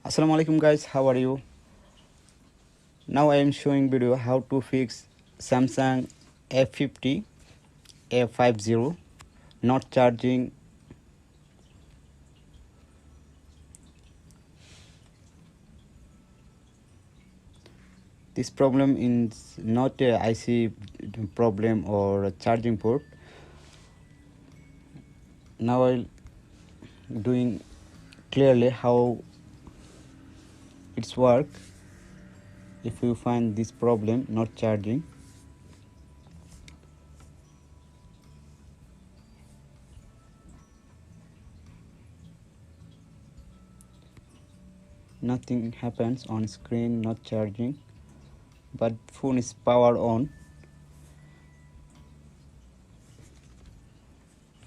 Assalamu alaikum guys, how are you? Now I am showing video how to fix Samsung A50 A50 not charging. This problem is not a IC problem or a charging port. Now I'll doing clearly how it's work. If you find this problem not charging, nothing happens on screen, not charging, but phone is power on.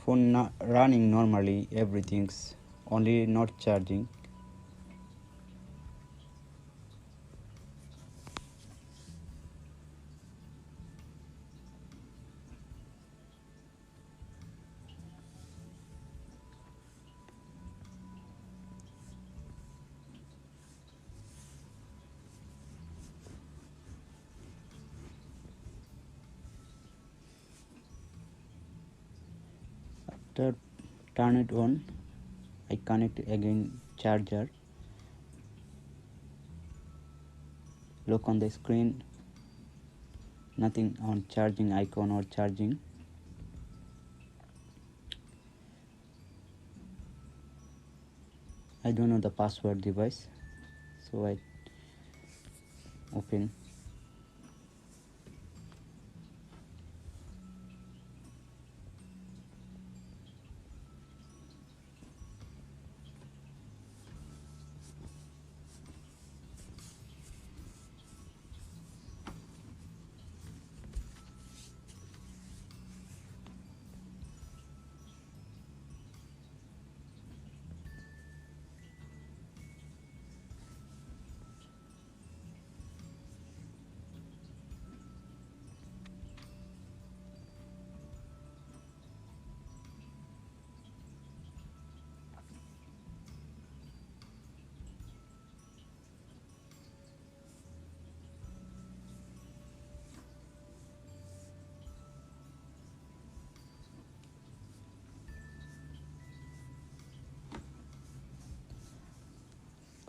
Phone not running normally, everything's only not charging. After turn it on, I connect again charger. Look on the screen, nothing on charging icon or charging. I don't know the password device, so I open.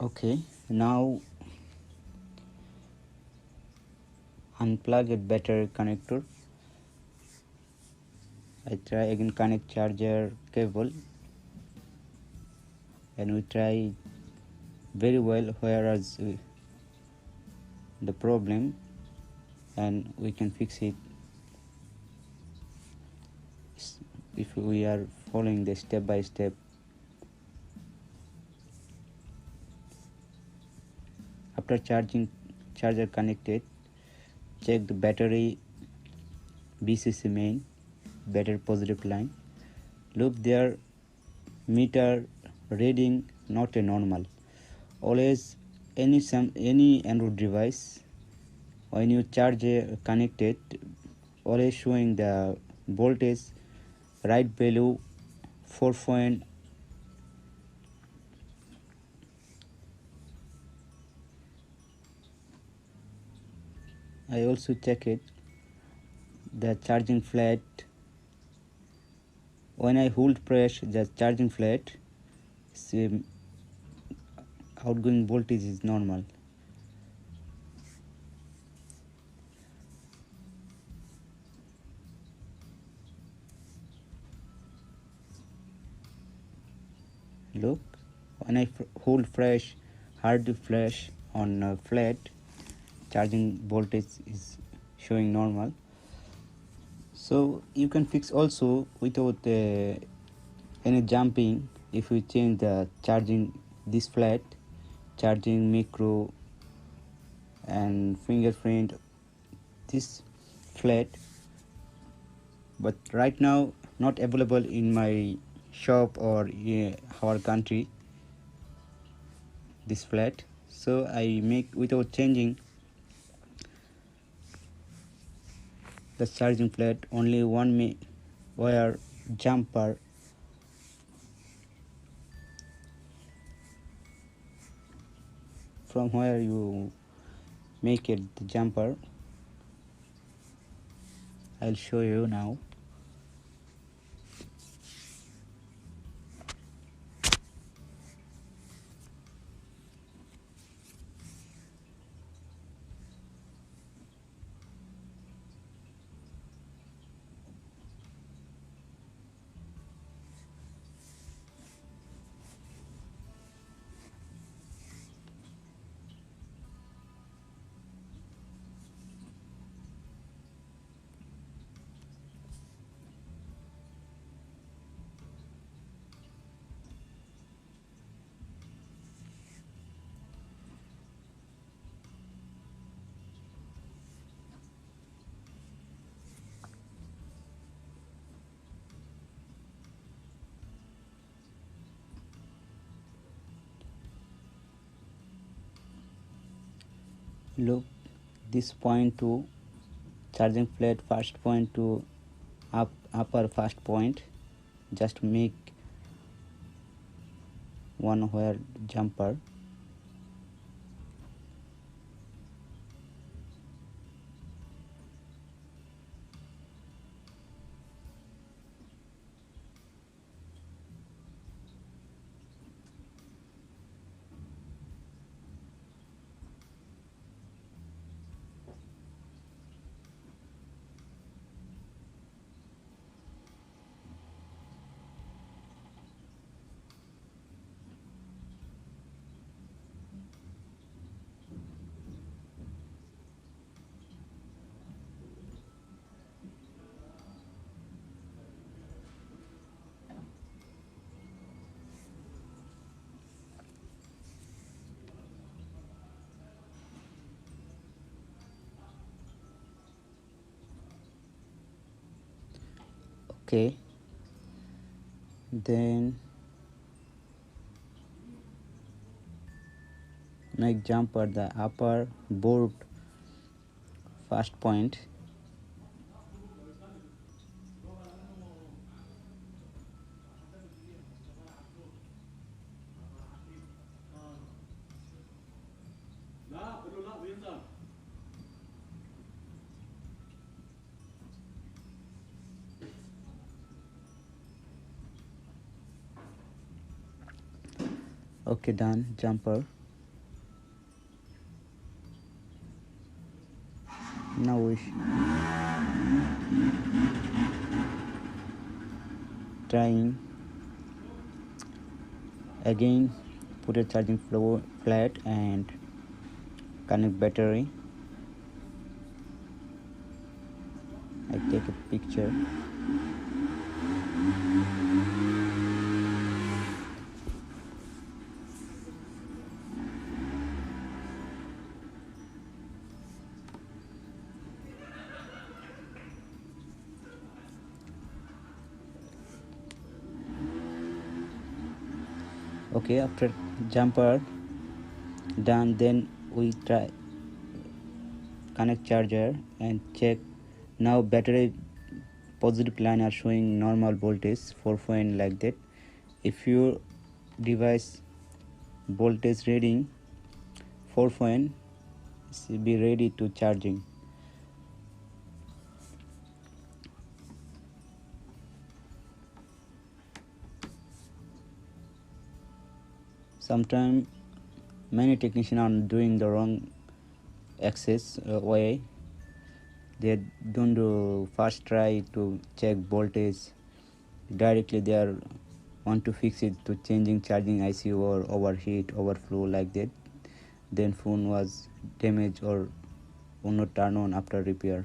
Okay, now unplug a battery connector. I try again connect charger cable, and we try very well whereas the problem, and we can fix it if we are following the step by step. After charger connected, check the battery BCC main, battery positive line. Look there, meter reading not a normal. Always any Android device, when you charge connected, always showing the voltage right value 4 point. I also check it the charging flat. When I hold press the charging flat, outgoing voltage is normal. Look, when I hold flash, hard flash on flat, charging voltage is showing normal. So you can fix also without any jumping. If we change the charging this flat, charging micro and fingerprint this flat, but right now not available in my shop or our country this flat. So I make without changing the charging flat, only one wire jumper. from where you make it the jumper. I'll show you now. Look, this point to charging plate first point to upper first point, just make one wire jumper. Okay, then make jumper the upper board first point. Okay, done jumper. Now we trying again, put a charging flat and connect battery. I take a picture. Okay, after jumper done, then we try connect charger and check. Now battery positive line are showing normal voltage 4 like that. If your device voltage reading 4 should be ready to charging. Sometimes many technicians are doing the wrong access way. They don't do first try to check voltage directly. They are want to fix it to changing charging IC or overheat, overflow like that. Then phone was damaged or will not turn on after repair.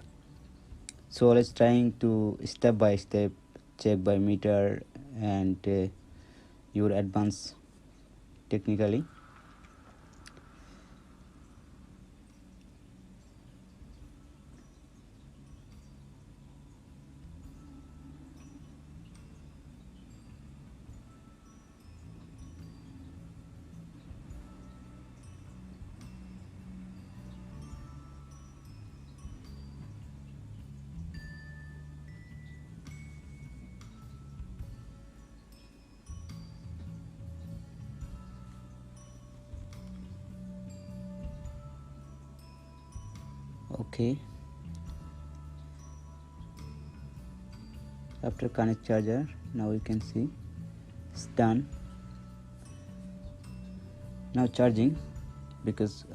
So let's trying to step by step check by meter and your advance technically. Okay, after connect charger, now you can see it's done. Now charging, because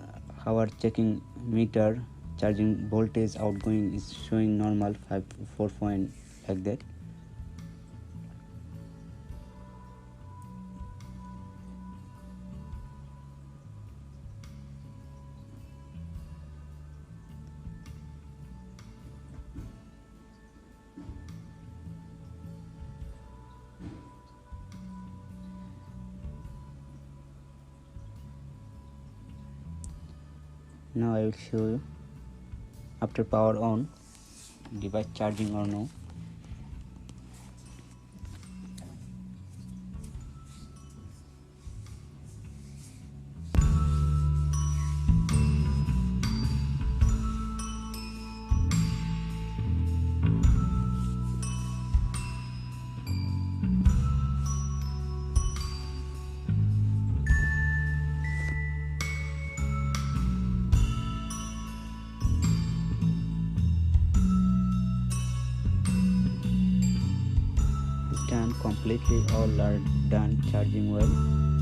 our checking meter charging voltage outgoing is showing normal 4 point like that. Now I will show you after power on, device charging or no. Done completely, all are done charging well.